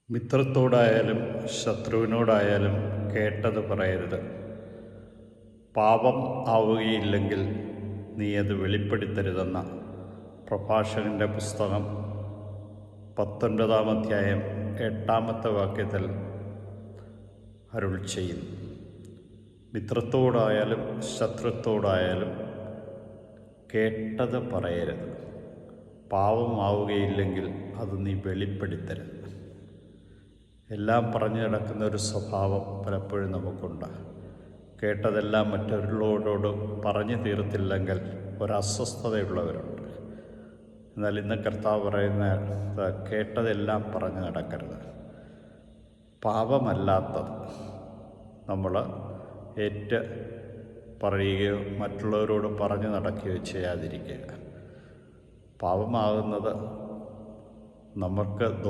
മിത്രത്തോടായാലും ശത്രുവിനോടായാലും കേട്ടത് പറയരുത്. പാപം ആവുകയില്ലെങ്കിൽ നീ അത് വെളിപ്പെടുത്തരുതെന്ന പ്രഭാഷകൻ്റെ പുസ്തകം 19-ാം അധ്യായം 8-ാമത്തെ വാക്യത്തിൽ അരുൾ ചെയ്യുന്നു. മിത്രത്തോടായാലും ശത്രുത്തോടായാലും കേട്ടത് പറയരുത്. പാപമാവുകയില്ലെങ്കിൽ അത് നീ വെളിപ്പെടുത്തരുത്. എല്ലാം പറഞ്ഞു നടക്കുന്ന ഒരു സ്വഭാവം പലപ്പോഴും നമുക്കുണ്ട്. കേട്ടതെല്ലാം മറ്റുള്ളവരോട് പറഞ്ഞു തീർത്തില്ലെങ്കിൽ ഒരസ്വസ്ഥതയുള്ളവരുണ്ട്. എന്നാൽ ഇന്ന് കർത്താവ് പറയുന്ന കേട്ടതെല്ലാം പറഞ്ഞു നടക്കരുത്. പാപമല്ലാത്തത് നമ്മൾ പറയുകയോ മറ്റുള്ളവരോട് പറഞ്ഞു നടക്കുകയോ ചെയ്യാതിരിക്കുക. പാപമാകുന്നത് നമുക്ക്